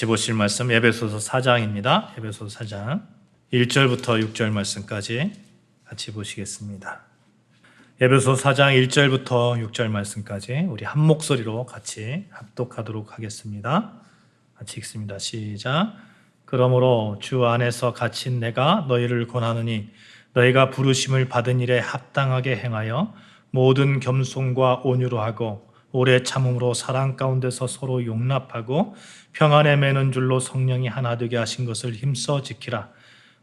같이 보실 말씀 에베소서 4장입니다. 에베소서 4장 1절부터 6절 말씀까지 같이 보시겠습니다. 에베소서 4장 1절부터 6절 말씀까지 우리 한 목소리로 같이 합독하도록 하겠습니다. 같이 읽습니다. 시작. 그러므로 주 안에서 갇힌 내가 너희를 권하노니 너희가 부르심을 받은 일에 합당하게 행하여 모든 겸손과 온유로 하고 오래 참음으로 사랑 가운데서 서로 용납하고 평안에 매는 줄로 성령이 하나 되게 하신 것을 힘써 지키라.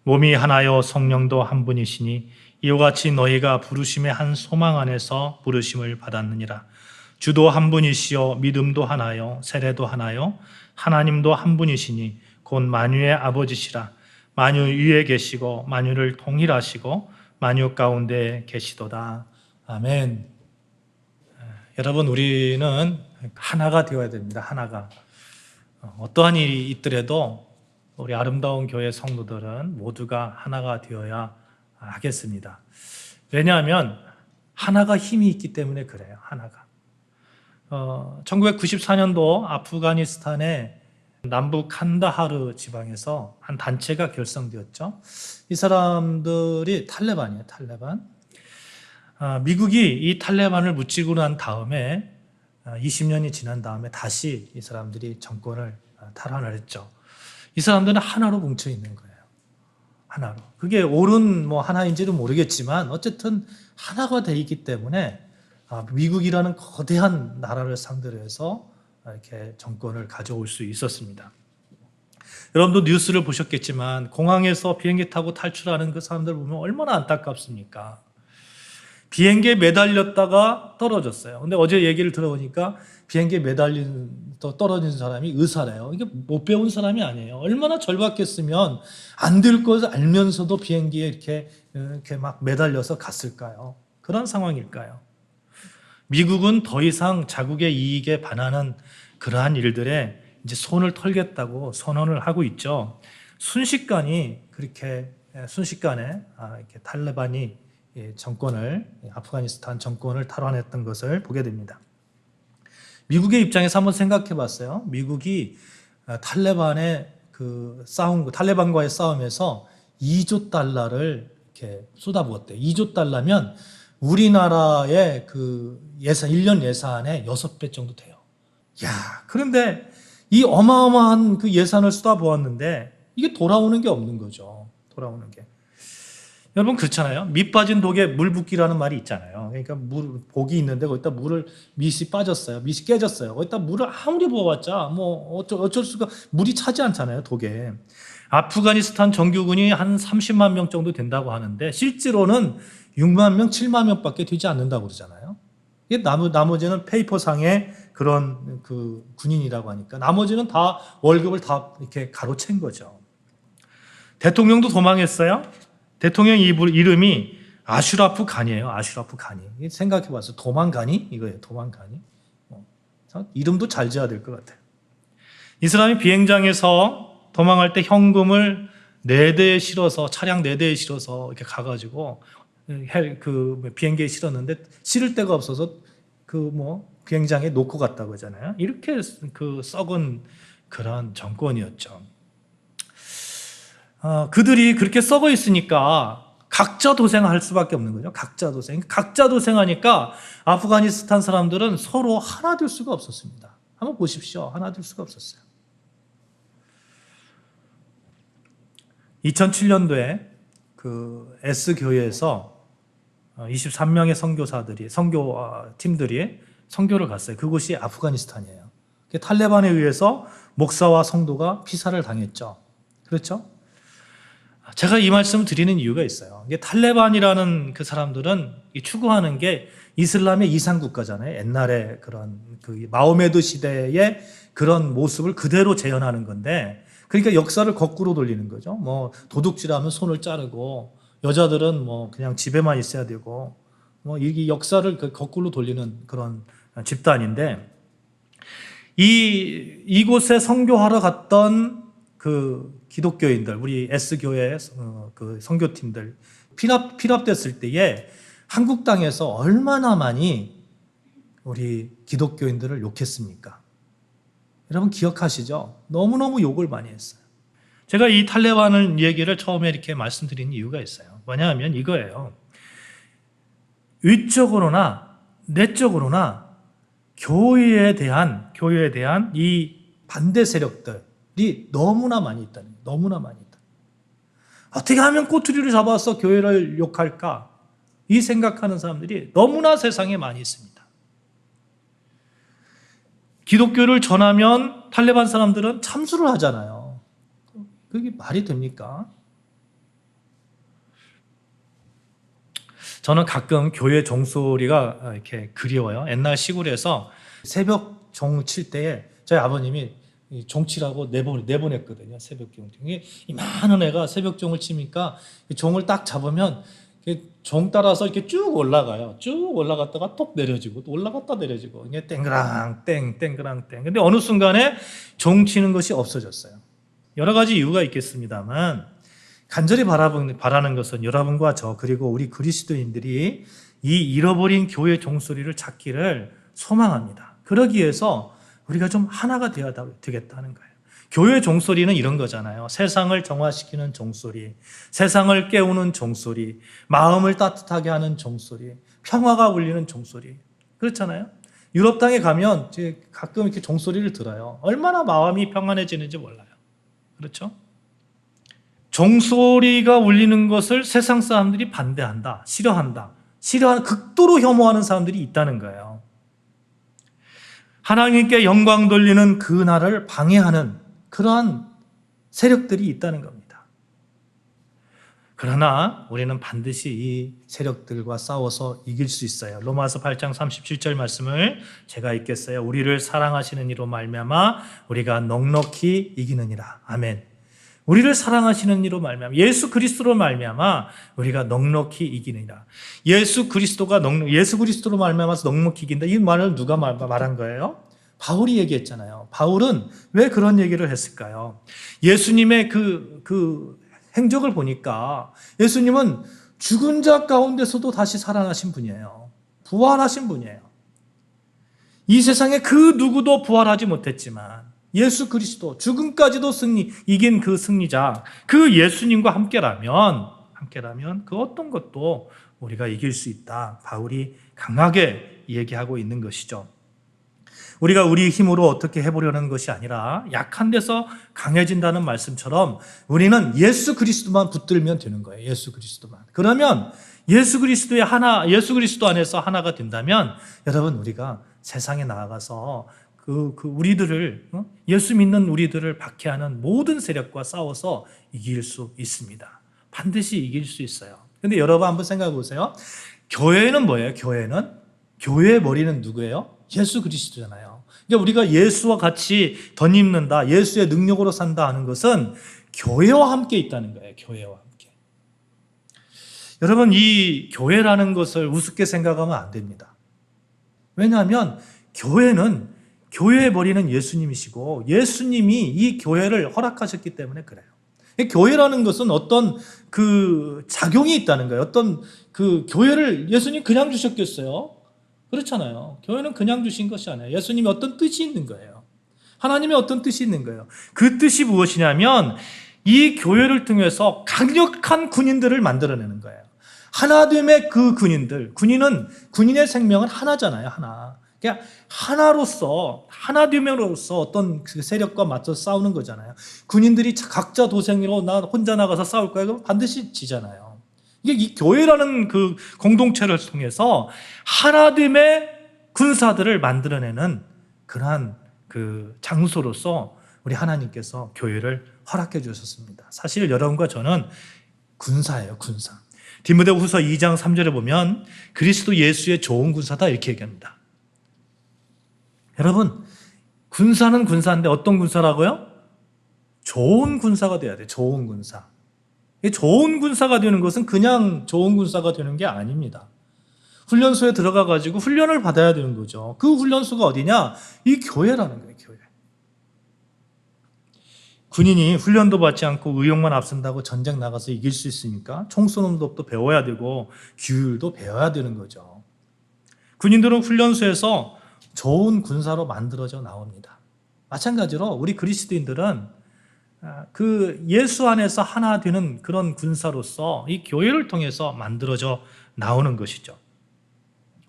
몸이 하나요 성령도 한 분이시니 이와 같이 너희가 부르심의 한 소망 안에서 부르심을 받았느니라. 주도 한 분이시요 믿음도 하나요 세례도 하나요 하나님도 한 분이시니 곧 만유의 아버지시라. 만유 위에 계시고 만유를 통일하시고 만유 가운데 계시도다. 아멘. 여러분, 우리는 하나가 되어야 됩니다. 하나가. 어떠한 일이 있더라도 우리 아름다운 교회 성도들은 모두가 하나가 되어야 하겠습니다. 왜냐하면 하나가 힘이 있기 때문에 그래요. 하나가. 1994년도 아프가니스탄의 남부 칸다하르 지방에서 한 단체가 결성되었죠. 이 사람들이 탈레반이에요. 탈레반. 미국이 이 탈레반을 무찌르고 난 다음에 20년이 지난 다음에 다시 이 사람들이 정권을 탈환을 했죠. 이 사람들은 하나로 뭉쳐 있는 거예요. 하나로. 그게 옳은 하나인지는 모르겠지만 어쨌든 하나가 돼 있기 때문에 미국이라는 거대한 나라를 상대로 해서 이렇게 정권을 가져올 수 있었습니다. 여러분도 뉴스를 보셨겠지만 공항에서 비행기 타고 탈출하는 그 사람들 보면 얼마나 안타깝습니까? 비행기에 매달렸다가 떨어졌어요. 근데 어제 얘기를 들어보니까 비행기에 떨어진 사람이 의사래요. 이게 못 배운 사람이 아니에요. 얼마나 절박했으면 안 될 것을 알면서도 비행기에 이렇게 막 매달려서 갔을까요? 그런 상황일까요? 미국은 더 이상 자국의 이익에 반하는 그러한 일들에 이제 손을 털겠다고 선언을 하고 있죠. 순식간에 이렇게 탈레반이 아프가니스탄 정권을 탈환했던 것을 보게 됩니다. 미국의 입장에서 한번 생각해 봤어요. 미국이 탈레반과의 싸움에서 2조 달러를 이렇게 쏟아부었대요. 2조 달러면 우리나라의 그 1년 예산의 6배 정도 돼요. 그런데 이 어마어마한 그 예산을 쏟아부었는데 이게 돌아오는 게 없는 거죠. 돌아오는 게. 여러분 그렇잖아요. 밑 빠진 독에 물 붓기라는 말이 있잖아요. 그러니까 복이 있는데 거기다 밑이 빠졌어요. 밑이 깨졌어요. 거기다 물을 아무리 부어봤자 어쩔 수가 물이 차지 않잖아요. 독에. 아프가니스탄 정규군이 한 30만 명 정도 된다고 하는데 실제로는 6만 명, 7만 명밖에 되지 않는다고 그러잖아요. 나머지는 페이퍼상의 그런 그 군인이라고 하니까 나머지는 다 월급을 다 이렇게 가로챈 거죠. 대통령도 도망했어요. 대통령 이름이 아슈라프 간이에요. 아슈라프 간이. 생각해봤어요. 도망가니? 이거예요. 도망가니? 이름도 잘 지어야 될 것 같아요. 이 사람이 비행장에서 도망할 때 현금을 차량 4대에 실어서 이렇게 가가지고 비행기에 실었는데 실을 데가 없어서 비행장에 놓고 갔다고 하잖아요. 이렇게 썩은 그런 정권이었죠. 그들이 그렇게 썩어 있으니까 각자 도생할 수밖에 없는 거죠. 각자 도생하니까 아프가니스탄 사람들은 서로 하나 될 수가 없었습니다. 한번 보십시오. 하나 될 수가 없었어요. 2007년도에 그 S교회에서 23명의 선교팀들이 선교를 갔어요. 그곳이 아프가니스탄이에요. 탈레반에 의해서 목사와 성도가 피살을 당했죠. 그렇죠? 제가 이 말씀을 드리는 이유가 있어요. 탈레반이라는 그 사람들은 추구하는 게 이슬람의 이상국가잖아요. 옛날에 그런 마호메드 시대의 그런 모습을 그대로 재현하는 건데, 그러니까 역사를 거꾸로 돌리는 거죠. 도둑질하면 손을 자르고, 여자들은 그냥 집에만 있어야 되고, 이 역사를 거꾸로 돌리는 그런 집단인데, 이곳에 선교하러 갔던 그 기독교인들, 우리 S교회 그 선교팀들 피랍됐을 때에 한국 땅에서 얼마나 많이 우리 기독교인들을 욕했습니까? 여러분 기억하시죠? 너무너무 욕을 많이 했어요. 제가 이 탈레반을 얘기를 처음에 이렇게 말씀드린 이유가 있어요. 뭐냐면 이거예요. 위적으로나 내적으로나 교회에 대한 이 반대 세력들이 너무나 많이 있다는 거예요. 너무나 많이 있다. 어떻게 하면 꼬투리를 잡아서 교회를 욕할까? 이 생각하는 사람들이 너무나 세상에 많이 있습니다. 기독교를 전하면 탈레반 사람들은 참수를 하잖아요. 그게 말이 됩니까? 저는 가끔 교회 종소리가 이렇게 그리워요. 옛날 시골에서 새벽 종 칠 때에 저희 아버님이 종치라고 내보냈거든요. 새벽 종이 이만한 애가 새벽 종을 치니까 종을 딱 잡으면 종 따라서 이렇게 쭉 올라가요. 쭉 올라갔다가 톡 내려지고 또 올라갔다 내려지고 이게 땡그랑 땡 땡그랑 땡. 근데 어느 순간에 종 치는 것이 없어졌어요. 여러 가지 이유가 있겠습니다만 간절히 바라는 것은 여러분과 저 그리고 우리 그리스도인들이 이 잃어버린 교회 종소리를 찾기를 소망합니다. 그러기 위해서 우리가 좀 하나가 되어야 되겠다는 거예요. 교회 종소리는 이런 거잖아요. 세상을 정화시키는 종소리, 세상을 깨우는 종소리, 마음을 따뜻하게 하는 종소리, 평화가 울리는 종소리. 그렇잖아요. 유럽 땅에 가면 가끔 이렇게 종소리를 들어요. 얼마나 마음이 평안해지는지 몰라요. 그렇죠? 종소리가 울리는 것을 세상 사람들이 반대한다, 싫어한다, 극도로 혐오하는 사람들이 있다는 거예요. 하나님께 영광 돌리는 그 날을 방해하는 그러한 세력들이 있다는 겁니다. 그러나 우리는 반드시 이 세력들과 싸워서 이길 수 있어요. 로마서 8장 37절 말씀을 제가 읽겠어요. 우리를 사랑하시는 이로 말미암아 우리가 넉넉히 이기느니라. 아멘. 우리를 사랑하시는 이로 말미암아 예수 그리스도로 말미암아 우리가 넉넉히 이기느니라. 예수 그리스도로 말미암아서 넉넉히 이긴다. 이 말을 누가 말한 거예요? 바울이 얘기했잖아요. 바울은 왜 그런 얘기를 했을까요? 예수님의 그 행적을 보니까 예수님은 죽은 자 가운데서도 다시 살아나신 분이에요. 부활하신 분이에요. 이 세상에 그 누구도 부활하지 못했지만 예수 그리스도 죽음까지도 이긴 그 승리자, 그 예수님과 함께라면 그 어떤 것도 우리가 이길 수 있다. 바울이 강하게 얘기하고 있는 것이죠. 우리가 우리 힘으로 어떻게 해보려는 것이 아니라 약한 데서 강해진다는 말씀처럼 우리는 예수 그리스도만 붙들면 되는 거예요. 예수 그리스도만. 그러면 예수 그리스도 안에서 하나가 된다면 여러분 우리가 세상에 나아가서 우리들을 예수 믿는 우리들을 박해하는 모든 세력과 싸워서 이길 수 있습니다. 반드시 이길 수 있어요. 근데 여러분 한번 생각해 보세요. 교회는 뭐예요? 교회의 머리는 누구예요? 예수 그리스도잖아요. 그러니까 우리가 예수와 같이 덧입는다, 예수의 능력으로 산다 하는 것은 교회와 함께 있다는 거예요. 교회와 함께. 여러분 이 교회라는 것을 우습게 생각하면 안 됩니다. 왜냐하면 교회는 교회의 머리는 예수님이시고 예수님이 이 교회를 허락하셨기 때문에 그래요. 교회라는 것은 어떤 그 작용이 있다는 거예요. 어떤 그 교회를 예수님 그냥 주셨겠어요? 그렇잖아요. 교회는 그냥 주신 것이 아니에요. 예수님이 어떤 뜻이 있는 거예요. 하나님의 어떤 뜻이 있는 거예요. 그 뜻이 무엇이냐면 이 교회를 통해서 강력한 군인들을 만들어내는 거예요. 하나됨의 그 군인의 생명은 하나잖아요. 하나. 그러니까 하나됨으로써 어떤 그 세력과 맞서 싸우는 거잖아요. 군인들이 각자 도생으로 나 혼자 나가서 싸울 거야. 그럼 반드시 지잖아요. 이게 이 교회라는 그 공동체를 통해서 하나됨의 군사들을 만들어내는 그러한 그 장소로서 우리 하나님께서 교회를 허락해 주셨습니다. 사실 여러분과 저는 군사예요, 군사. 디모데후서 2장 3절에 보면 그리스도 예수의 좋은 군사다 이렇게 얘기합니다. 여러분, 군사는 군사인데 어떤 군사라고요? 좋은 군사가 돼야 돼요. 좋은 군사. 좋은 군사가 되는 것은 그냥 좋은 군사가 되는 게 아닙니다. 훈련소에 들어가가지고 훈련을 받아야 되는 거죠. 그 훈련소가 어디냐? 이 교회라는 거예요, 교회. 군인이 훈련도 받지 않고 의욕만 앞선다고 전쟁 나가서 이길 수 있습니까? 총 쏘는 법도 배워야 되고 규율도 배워야 되는 거죠. 군인들은 훈련소에서 좋은 군사로 만들어져 나옵니다. 마찬가지로 우리 그리스도인들은 그 예수 안에서 하나 되는 그런 군사로서 이 교회를 통해서 만들어져 나오는 것이죠.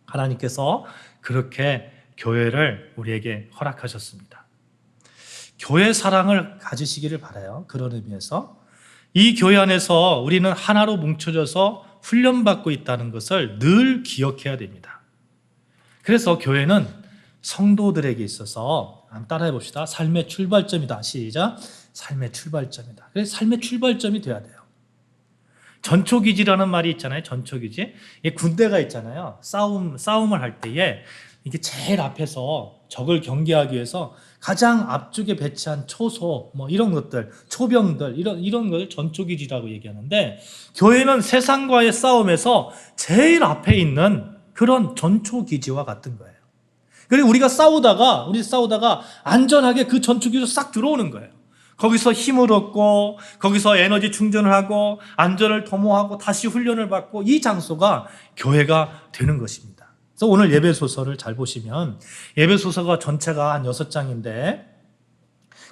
하나님께서 그렇게 교회를 우리에게 허락하셨습니다. 교회 사랑을 가지시기를 바라요. 그런 의미에서 이 교회 안에서 우리는 하나로 뭉쳐져서 훈련받고 있다는 것을 늘 기억해야 됩니다. 그래서 교회는 성도들에게 있어서 한번 따라해 봅시다. 삶의 출발점이다. 시작. 삶의 출발점이다. 그래서 삶의 출발점이 돼야 돼요. 전초기지라는 말이 있잖아요. 전초기지. 군대가 있잖아요. 싸움을 할 때에 이게 제일 앞에서 적을 경계하기 위해서 가장 앞쪽에 배치한 초소, 이런 것들, 초병들, 이런 걸 전초기지라고 얘기하는데, 교회는 세상과의 싸움에서 제일 앞에 있는 그런 전초기지와 같은 거예요. 그리고 우리 싸우다가 안전하게 그 전초기지로 싹 들어오는 거예요. 거기서 힘을 얻고, 거기서 에너지 충전을 하고, 안전을 도모하고, 다시 훈련을 받고, 이 장소가 교회가 되는 것입니다. 그래서 오늘 예배소서를 잘 보시면, 예배소서가 전체가 한 6장인데,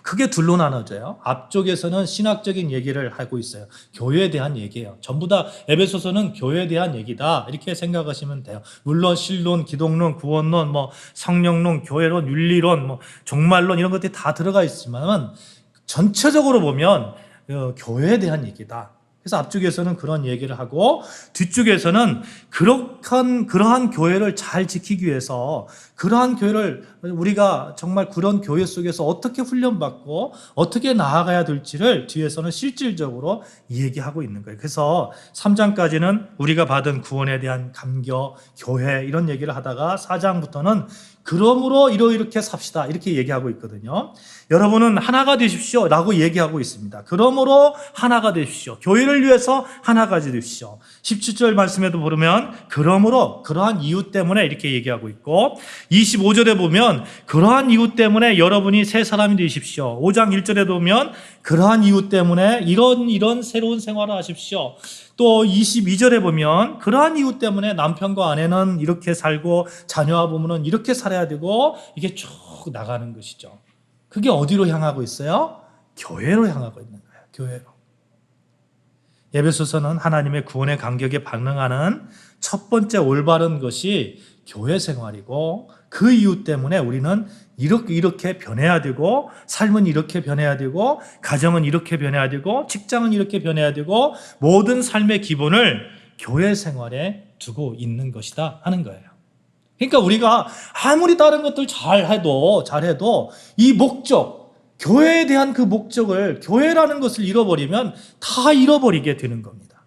크게 둘로 나눠져요. 앞쪽에서는 신학적인 얘기를 하고 있어요. 교회에 대한 얘기예요. 전부 다 예배소서는 교회에 대한 얘기다, 이렇게 생각하시면 돼요. 물론 신론, 기독론, 구원론, 성령론, 교회론, 윤리론, 종말론 이런 것들이 다 들어가 있지만 전체적으로 보면 교회에 대한 얘기다. 그래서 앞쪽에서는 그런 얘기를 하고, 뒤쪽에서는 그러한 교회를 잘 지키기 위해서, 그러한 교회를 우리가 정말 그런 교회 속에서 어떻게 훈련받고 어떻게 나아가야 될지를 뒤에서는 실질적으로 얘기하고 있는 거예요. 그래서 3장까지는 우리가 받은 구원에 대한 감격, 교회 이런 얘기를 하다가 4장부터는 그러므로 이렇게 삽시다, 이렇게 얘기하고 있거든요. 여러분은 하나가 되십시오 라고 얘기하고 있습니다. 그러므로 하나가 되십시오. 교회를 위해서 하나가 되십시오. 17절 말씀에도 보면 그러므로, 그러한 이유 때문에 이렇게 얘기하고 있고, 25절에 보면 그러한 이유 때문에 여러분이 새 사람이 되십시오. 5장 1절에 보면 그러한 이유 때문에 이런 새로운 생활을 하십시오. 또 22절에 보면 그러한 이유 때문에 남편과 아내는 이렇게 살고 자녀와 부모는 이렇게 살아야 되고, 이게 쭉 나가는 것이죠. 그게 어디로 향하고 있어요? 교회로 향하고 있는 거예요. 교회로. 예배소서는 하나님의 구원의 간격에 반응하는 첫 번째 올바른 것이 교회 생활이고, 그 이유 때문에 우리는 이렇게 변해야 되고, 삶은 이렇게 변해야 되고, 가정은 이렇게 변해야 되고, 직장은 이렇게 변해야 되고, 모든 삶의 기본을 교회 생활에 두고 있는 것이다 하는 거예요. 그러니까 우리가 아무리 다른 것들 잘해도 이 목적, 교회에 대한 그 목적을, 교회라는 것을 잃어버리면 다 잃어버리게 되는 겁니다.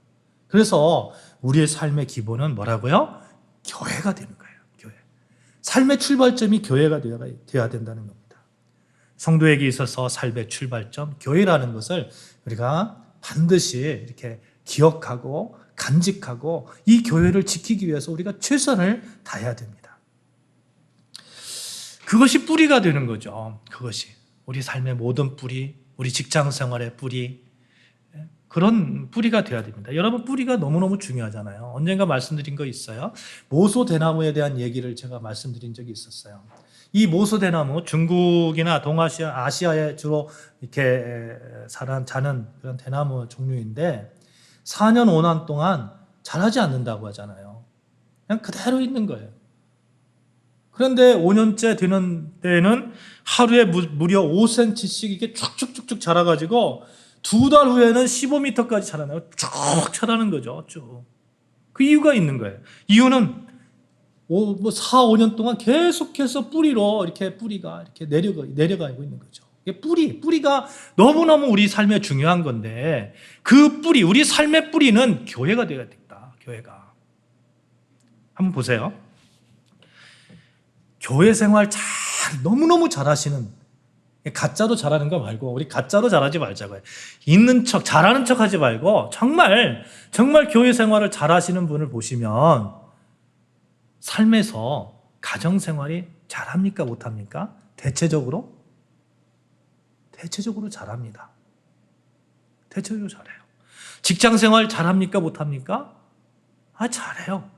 그래서 우리의 삶의 기본은 뭐라고요? 교회가 되는 거예요. 교회. 삶의 출발점이 교회가 되어야 된다는 겁니다. 성도에게 있어서 삶의 출발점, 교회라는 것을 우리가 반드시 이렇게 기억하고 간직하고, 이 교회를 지키기 위해서 우리가 최선을 다해야 됩니다. 그것이 뿌리가 되는 거죠. 그것이 우리 삶의 모든 뿌리, 우리 직장 생활의 뿌리, 그런 뿌리가 되어야 됩니다. 여러분, 뿌리가 너무너무 중요하잖아요. 언젠가 말씀드린 거 있어요. 모소대나무에 대한 얘기를 제가 말씀드린 적이 있었어요. 이 모소대나무, 중국이나 동아시아, 아시아에 주로 이렇게 자는 그런 대나무 종류인데 4년 5년 동안 자라지 않는다고 하잖아요. 그냥 그대로 있는 거예요. 그런데 5년째 되는 때에는 하루에 무려 5cm씩 이게 쭉쭉쭉쭉 자라가지고 2달 후에는 15m까지 자라나요. 쭉 자라는 거죠. 쭉. 그 이유가 있는 거예요. 이유는 4, 5년 동안 계속해서 뿌리로 이렇게 뿌리가 이렇게 내려가고 있는 거죠. 이게 뿌리가 너무너무 우리 삶에 중요한 건데, 그 뿌리, 우리 삶의 뿌리는 교회가 되어야 된다. 교회가. 한번 보세요. 교회 생활 너무너무 잘하시는, 가짜로 잘하는 거 말고 우리 가짜로 잘하지 말자고요. 있는 척, 잘하는 척 하지 말고 정말 교회 생활을 잘하시는 분을 보시면 삶에서 가정 생활이 잘합니까? 못합니까? 대체적으로 잘합니다. 대체적으로 잘해요. 직장 생활 잘합니까? 못합니까? 잘해요.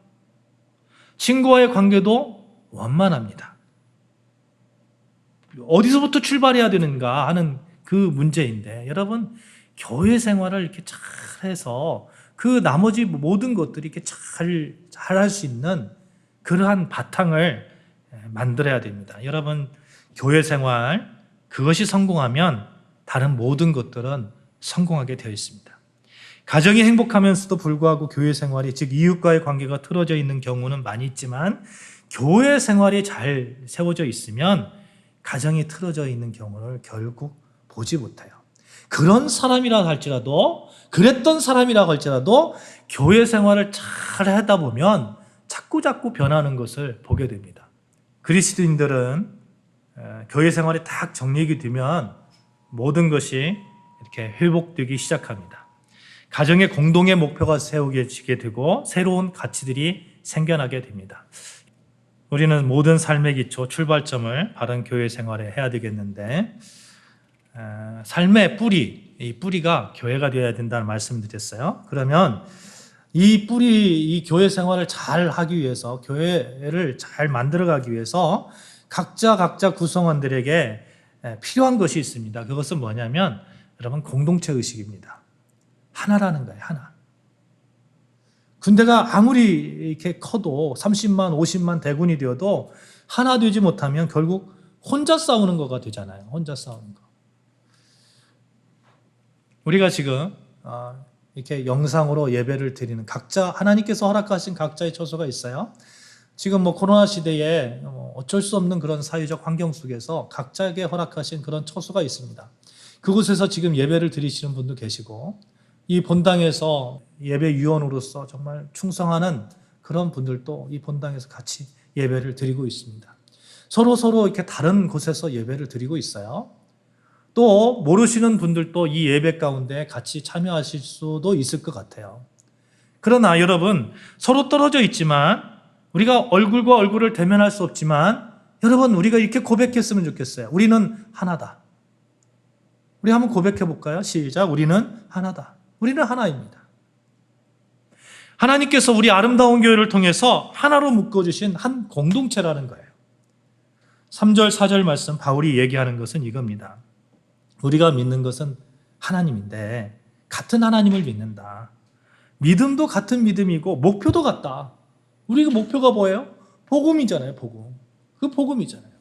친구와의 관계도 원만합니다. 어디서부터 출발해야 되는가 하는 그 문제인데, 여러분 교회 생활을 이렇게 잘해서 그 나머지 모든 것들이 이렇게 잘할 수 있는 그러한 바탕을 만들어야 됩니다. 여러분 교회 생활 그것이 성공하면 다른 모든 것들은 성공하게 되어 있습니다. 가정이 행복하면서도 불구하고 교회 생활이, 즉 이웃과의 관계가 틀어져 있는 경우는 많이 있지만, 교회 생활이 잘 세워져 있으면 가정이 틀어져 있는 경우를 결국 보지 못해요. 그런 사람이라 할지라도, 그랬던 사람이라고 할지라도 교회 생활을 잘 하다 보면 자꾸 변하는 것을 보게 됩니다. 그리스도인들은 교회 생활이 딱 정립이 되면 모든 것이 이렇게 회복되기 시작합니다. 가정의 공동의 목표가 세우게 되고 새로운 가치들이 생겨나게 됩니다. 우리는 모든 삶의 기초, 출발점을 바른 교회 생활에 해야 되겠는데, 삶의 뿌리, 이 뿌리가 교회가 되어야 된다는 말씀을 드렸어요. 그러면 이 교회 생활을 잘 하기 위해서, 교회를 잘 만들어가기 위해서 각자 구성원들에게 필요한 것이 있습니다. 그것은 뭐냐면 여러분 공동체 의식입니다. 하나라는 거예요. 하나. 군대가 아무리 이렇게 커도 30만 50만 대군이 되어도 하나 되지 못하면 결국 혼자 싸우는 거가 되잖아요. 혼자 싸우는 거. 우리가 지금 이렇게 영상으로 예배를 드리는 각자, 하나님께서 허락하신 각자의 처소가 있어요. 지금 코로나 시대에 어쩔 수 없는 그런 사회적 환경 속에서 각자에게 허락하신 그런 처소가 있습니다. 그곳에서 지금 예배를 드리시는 분도 계시고, 이 본당에서 예배위원으로서 정말 충성하는 그런 분들도 이 본당에서 같이 예배를 드리고 있습니다. 서로 이렇게 다른 곳에서 예배를 드리고 있어요. 또 모르시는 분들도 이 예배 가운데 같이 참여하실 수도 있을 것 같아요. 그러나 여러분, 서로 떨어져 있지만, 우리가 얼굴과 얼굴을 대면할 수 없지만, 여러분 우리가 이렇게 고백했으면 좋겠어요. 우리는 하나다. 우리 한번 고백해 볼까요? 시작. 우리는 하나다. 우리는 하나입니다. 하나님께서 우리 아름다운 교회를 통해서 하나로 묶어주신 한 공동체라는 거예요. 3절 4절 말씀 바울이 얘기하는 것은 이겁니다. 우리가 믿는 것은 하나님인데 같은 하나님을 믿는다. 믿음도 같은 믿음이고 목표도 같다. 우리가 목표가 뭐예요? 복음이잖아요. 복음. 그 복음이잖아요.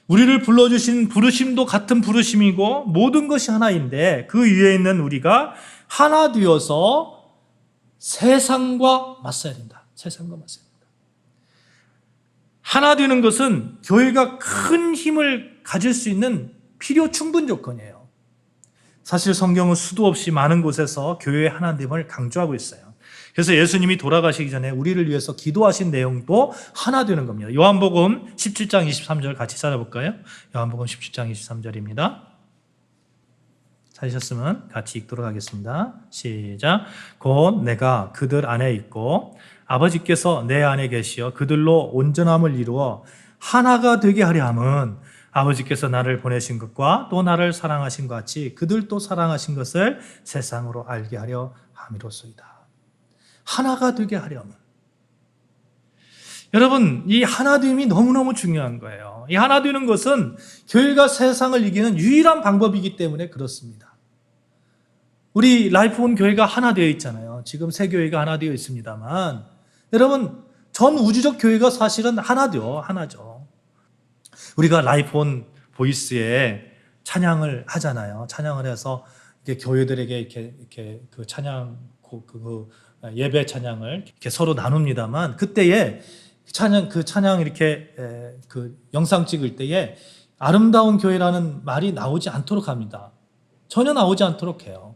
우리를 불러주신 부르심도 같은 부르심이고 모든 것이 하나인데, 그 위에 있는 우리가 하나 되어서 세상과 맞서야 된다. 세상과 맞서야 된다. 하나 되는 것은 교회가 큰 힘을 가질 수 있는 필요 충분 조건이에요. 사실 성경은 수도 없이 많은 곳에서 교회의 하나됨을 강조하고 있어요. 그래서 예수님이 돌아가시기 전에 우리를 위해서 기도하신 내용도 하나 되는 겁니다. 요한복음 17장 23절 같이 찾아볼까요? 요한복음 17장 23절입니다. 찾으셨으면 같이 읽도록 하겠습니다. 시작. 곧 내가 그들 안에 있고 아버지께서 내 안에 계시어 그들로 온전함을 이루어 하나가 되게 하려 함은 아버지께서 나를 보내신 것과 또 나를 사랑하신 것 같이 그들도 사랑하신 것을 세상으로 알게 하려 함이로소이다. 하나가 되게 하려면, 여러분 이 하나됨이 너무너무 중요한 거예요. 이 하나 되는 것은 교회가 세상을 이기는 유일한 방법이기 때문에 그렇습니다. 우리 라이프온 교회가 하나 되어 있잖아요. 지금 새 교회가 하나 되어 있습니다만, 여러분 전 우주적 교회가 사실은 하나죠. 우리가 라이프온 보이스에 찬양을 하잖아요. 찬양을 해서 이렇게 교회들에게 이렇게 그 찬양 예배 찬양을 이렇게 서로 나눕니다만, 그때에 찬양 이렇게 그 영상 찍을 때에 아름다운 교회라는 말이 나오지 않도록 합니다. 전혀 나오지 않도록 해요.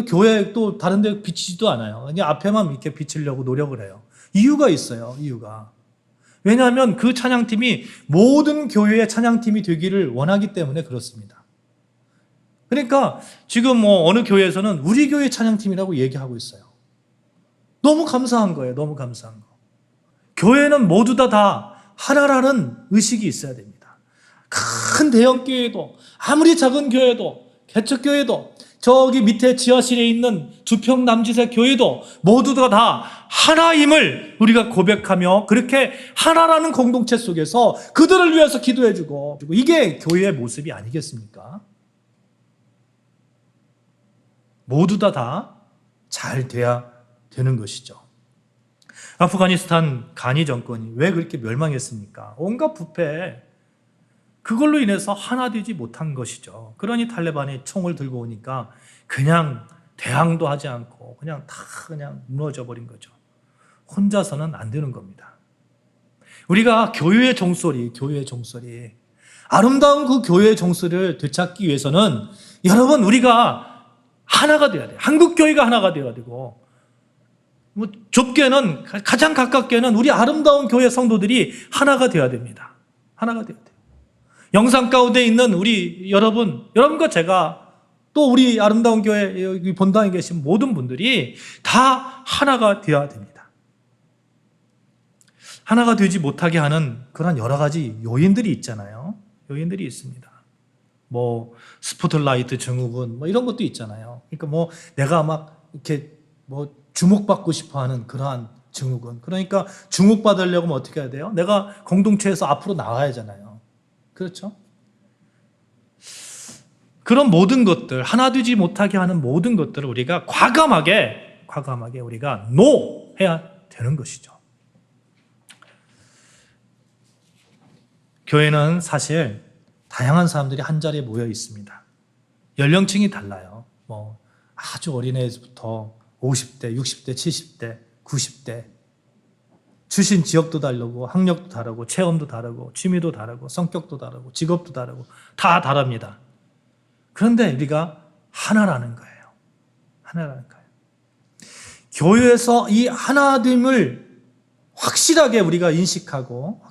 교회 또 다른 데 비치지도 않아요. 그냥 앞에만 이렇게 비치려고 노력을 해요. 이유가 있어요. 이유가. 왜냐하면 그 찬양팀이 모든 교회의 찬양팀이 되기를 원하기 때문에 그렇습니다. 그러니까 지금 어느 교회에서는 우리 교회 찬양팀이라고 얘기하고 있어요. 너무 감사한 거예요. 너무 감사한 거. 교회는 모두 다 하나라는 의식이 있어야 됩니다. 큰 대형 교회도, 아무리 작은 교회도, 개척교회도 저기 밑에 지하실에 있는 주평남지세 교회도 모두가 다 하나임을 우리가 고백하며 그렇게 하나라는 공동체 속에서 그들을 위해서 기도해주고, 이게 교회의 모습이 아니겠습니까? 모두 다 잘 돼야 되는 것이죠. 아프가니스탄 가니 정권이 왜 그렇게 멸망했습니까? 온갖 부패, 그걸로 인해서 하나 되지 못한 것이죠. 그러니 탈레반이 총을 들고 오니까 그냥 대항도 하지 않고 그냥 다 그냥 무너져 버린 거죠. 혼자서는 안 되는 겁니다. 우리가 교회의 종소리, 아름다운 그 교회의 종소리를 되찾기 위해서는 여러분, 우리가 하나가 돼야 돼요. 한국 교회가 하나가 되어야 되고, 뭐 좁게는, 가장 가깝게는 우리 아름다운 교회 성도들이 하나가 되어야 됩니다. 하나가 되어야 돼요. 영상 가운데 있는 우리 여러분과 제가, 또 우리 아름다운 교회 여기 본당에 계신 모든 분들이 다 하나가 되어야 됩니다. 하나가 되지 못하게 하는 그런 여러 가지 요인들이 있잖아요. 요인들이 있습니다. 뭐 스포트라이트 증후군 뭐 이런 것도 있잖아요. 그러니까 뭐 내가 막 이렇게 뭐 주목받고 싶어하는 그러한 증후군. 그러니까 주목받으려면 어떻게 해야 돼요? 내가 공동체에서 앞으로 나가야 하잖아요. 그렇죠? 그런 모든 것들, 하나 되지 못하게 하는 모든 것들을 우리가 과감하게 우리가 NO 해야 되는 것이죠. 교회는 사실 다양한 사람들이 한 자리에 모여 있습니다. 연령층이 달라요. 뭐 아주 어린애부터 50대, 60대, 70대, 90대. 출신 지역도 다르고 학력도 다르고 체험도 다르고 취미도 다르고 성격도 다르고 직업도 다르고 다 다릅니다. 그런데 우리가 하나라는 거예요. 하나라는 거예요. 교회에서 이 하나됨을 확실하게 우리가 인식하고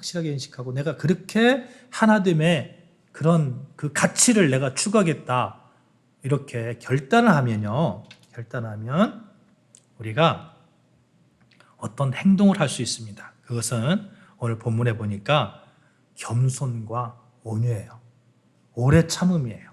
내가 그렇게 하나됨의 그런 그 가치를 내가 추구하겠다, 이렇게 결단을 하면 우리가 어떤 행동을 할 수 있습니다. 그것은 오늘 본문에 보니까 겸손과 온유예요. 오래 참음이에요.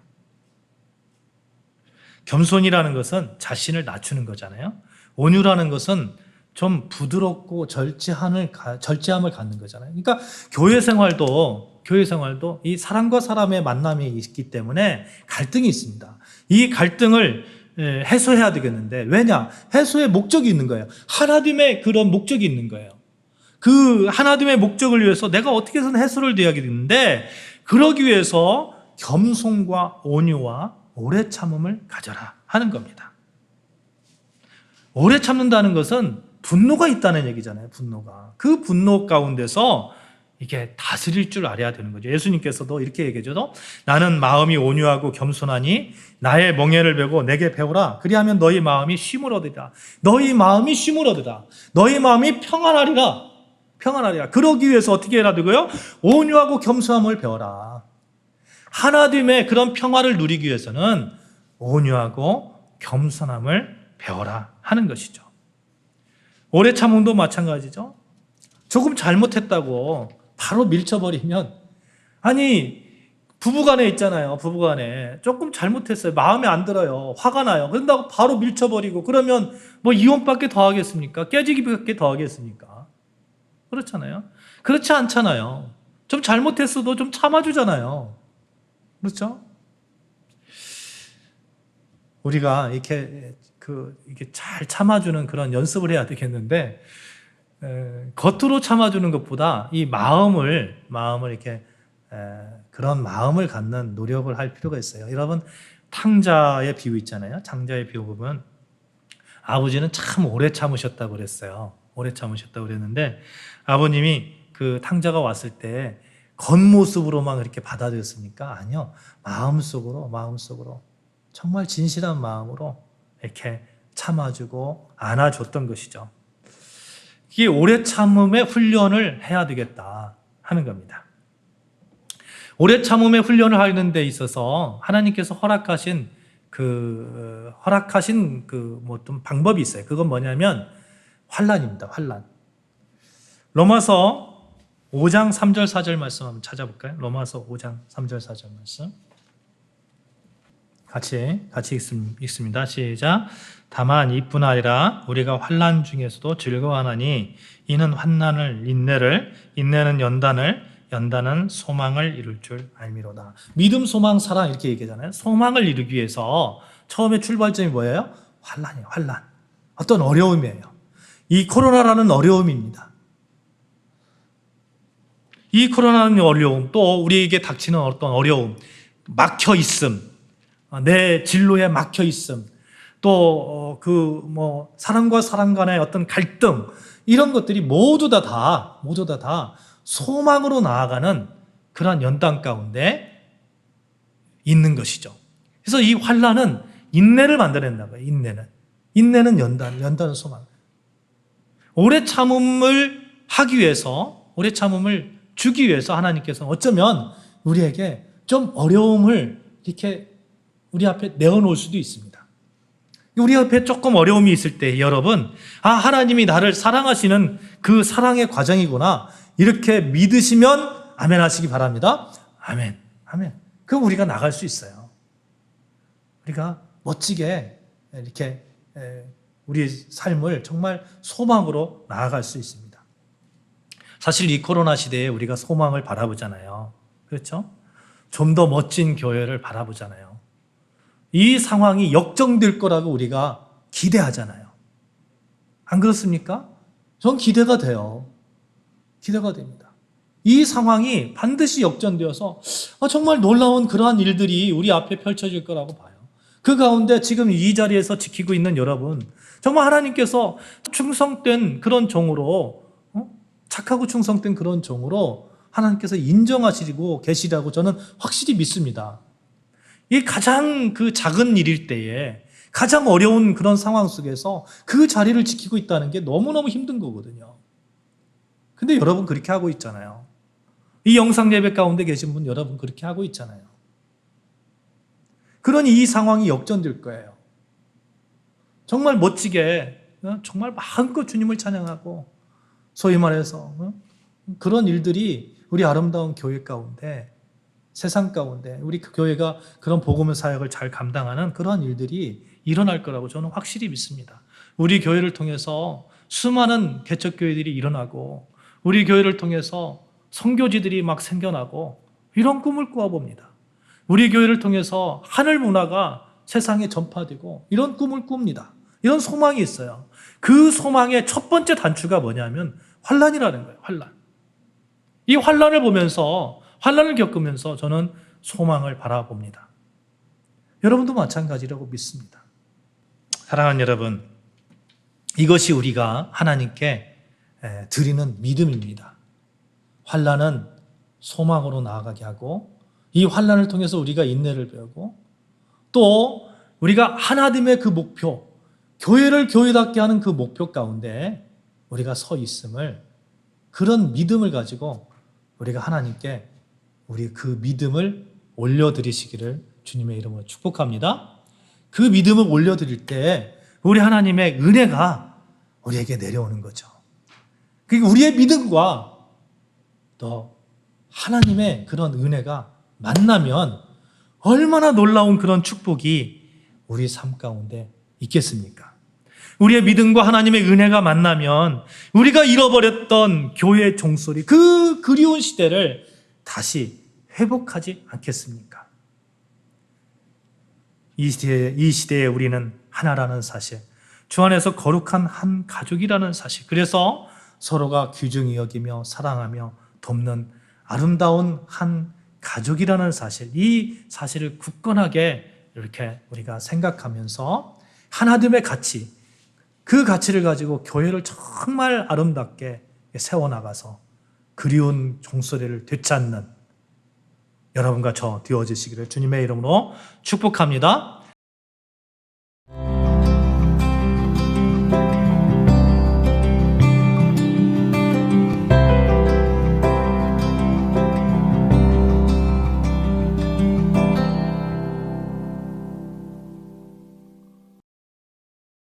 겸손이라는 것은 자신을 낮추는 거잖아요. 온유라는 것은 좀 부드럽고 절제함을 갖는 거잖아요. 그러니까 교회 생활도 이 사람과 사람의 만남이 있기 때문에 갈등이 있습니다. 이 갈등을 해소해야 되겠는데, 왜냐? 해소의 목적이 있는 거예요. 하나됨의 그런 목적이 있는 거예요. 그 하나됨의 목적을 위해서 내가 어떻게 해서는 해소를 돼야 되는데, 그러기 위해서 겸손과 온유와 오래 참음을 가져라 하는 겁니다. 오래 참는다는 것은 분노가 있다는 얘기잖아요. 분노가. 그 분노 가운데서 이게 다스릴 줄 알아야 되는 거죠. 예수님께서도 이렇게 얘기하죠. 나는 마음이 온유하고 겸손하니 나의 멍에를 베고 내게 배우라. 그리하면 너희 마음이 쉼을 얻으리라. 너희 마음이 쉼을 얻으라. 너희 마음이 평안하리라. 그러기 위해서 어떻게 해야 되고요? 온유하고 겸손함을 배워라. 하나됨의 그런 평화를 누리기 위해서는 온유하고 겸손함을 배워라 하는 것이죠. 오래 참음도 마찬가지죠. 조금 잘못했다고 바로 밀쳐버리면, 아니 부부간에 있잖아요. 부부간에 조금 잘못했어요. 마음에 안 들어요. 화가 나요. 그런다고 바로 밀쳐버리고 그러면 뭐 이혼밖에 더 하겠습니까? 깨지기밖에 더 하겠습니까? 그렇잖아요. 그렇지 않잖아요. 좀 잘못했어도 좀 참아주잖아요. 그렇죠? 우리가 이렇게 잘 참아주는 그런 연습을 해야 되겠는데, 겉으로 참아주는 것보다 이 마음을 이렇게 그런 마음을 갖는 노력을 할 필요가 있어요. 여러분, 탕자의 비유 있잖아요. 탕자의 비유 보면 아버지는 참 오래 참으셨다고 그랬어요. 오래 참으셨다고 그랬는데, 아버님이 그 탕자가 왔을 때 겉모습으로만 그렇게 받아들였습니까? 아니요. 마음속으로 정말 진실한 마음으로 이렇게 참아주고 안아줬던 것이죠. 이게 오래 참음의 훈련을 해야 되겠다 하는 겁니다. 오래 참음의 훈련을 하는 데 있어서 하나님께서 허락하신 어떤 방법이 있어요. 그건 뭐냐면 환난입니다. 환난. 로마서 5장 3절 4절 말씀 한번 찾아볼까요? 로마서 5장 3절 4절 말씀. 같이 읽습니다. 시작. 다만 이뿐 아니라 우리가 환난 중에서도 즐거워하나니 이는 환난을 인내는 연단은 소망을 이룰 줄 알미로다. 믿음, 소망, 사랑 이렇게 얘기하잖아요. 소망을 이루기 위해서 처음에 출발점이 뭐예요? 환난이에요. 환난. 어떤 어려움이에요. 이 코로나라는 어려움입니다. 이 코로나라는 어려움, 또 우리에게 닥치는 어떤 어려움, 막혀 있음, 내 진로에 막혀 있음, 또 사람과 사람 간의 어떤 갈등, 이런 것들이 모두 다 소망으로 나아가는 그러한 연단 가운데 있는 것이죠. 그래서 이 환난은 인내를 만들어낸다고요. 인내는 연단은 소망. 오래 참음을 하기 위해서, 오래 참음을 주기 위해서 하나님께서 어쩌면 우리에게 좀 어려움을 이렇게 우리 앞에 내어놓을 수도 있습니다. 우리 앞에 조금 어려움이 있을 때 여러분, 하나님이 나를 사랑하시는 그 사랑의 과정이구나, 이렇게 믿으시면 아멘 하시기 바랍니다. 아멘. 그럼 우리가 나갈 수 있어요. 우리가 멋지게 이렇게 우리 삶을 정말 소망으로 나아갈 수 있습니다. 사실 이 코로나 시대에 우리가 소망을 바라보잖아요. 그렇죠? 좀 더 멋진 교회를 바라보잖아요. 이 상황이 역정될 거라고 우리가 기대하잖아요. 안 그렇습니까? 전 기대가 돼요. 기대가 됩니다. 이 상황이 반드시 역전되어서 정말 놀라운 그러한 일들이 우리 앞에 펼쳐질 거라고 봐요. 그 가운데 지금 이 자리에서 지키고 있는 여러분, 정말 하나님께서 충성된 그런 종으로, 착하고 충성된 그런 종으로 하나님께서 인정하시고 계시라고 저는 확실히 믿습니다. 이 가장 그 작은 일일 때에 가장 어려운 그런 상황 속에서 그 자리를 지키고 있다는 게 너무너무 힘든 거거든요. 근데 여러분 그렇게 하고 있잖아요. 이 영상 예배 가운데 계신 분 여러분 그렇게 하고 있잖아요. 그러니 이 상황이 역전될 거예요. 정말 멋지게, 정말 마음껏 주님을 찬양하고, 소위 말해서 그런 일들이 우리 아름다운 교회 가운데, 세상 가운데 우리 교회가 그런 복음의 사역을 잘 감당하는 그런 일들이 일어날 거라고 저는 확실히 믿습니다. 우리 교회를 통해서 수많은 개척교회들이 일어나고, 우리 교회를 통해서 선교지들이 막 생겨나고, 이런 꿈을 꾸어봅니다. 우리 교회를 통해서 하늘 문화가 세상에 전파되고, 이런 꿈을 꿉니다. 이런 소망이 있어요. 그 소망의 첫 번째 단추가 뭐냐면 환난이라는 거예요. 환난. 이 환난을 보면서, 환난을 겪으면서 저는 소망을 바라봅니다. 여러분도 마찬가지라고 믿습니다. 사랑하는 여러분, 이것이 우리가 하나님께 드리는 믿음입니다. 환난은 소망으로 나아가게 하고, 이 환난을 통해서 우리가 인내를 배우고, 또 우리가 하나님의 그 목표, 교회를 교회답게 하는 그 목표 가운데 우리가 서 있음을, 그런 믿음을 가지고 우리가 하나님께 우리 그 믿음을 올려드리시기를 주님의 이름으로 축복합니다. 그 믿음을 올려드릴 때 우리 하나님의 은혜가 우리에게 내려오는 거죠. 그러니까 우리의 믿음과 또 하나님의 그런 은혜가 만나면 얼마나 놀라운 그런 축복이 우리 삶 가운데 있겠습니까? 우리의 믿음과 하나님의 은혜가 만나면 우리가 잃어버렸던 교회의 종소리, 그 그리운 시대를 다시 회복하지 않겠습니까? 이 시대에 우리는 하나라는 사실, 주 안에서 거룩한 한 가족이라는 사실, 그래서 서로가 귀중히 여기며 사랑하며 돕는 아름다운 한 가족이라는 사실, 이 사실을 굳건하게 이렇게 우리가 생각하면서 하나님의 가치, 그 가치를 가지고 교회를 정말 아름답게 세워나가서 그리운 종소리를 되찾는 여러분과 저 되어주시기를 주님의 이름으로 축복합니다.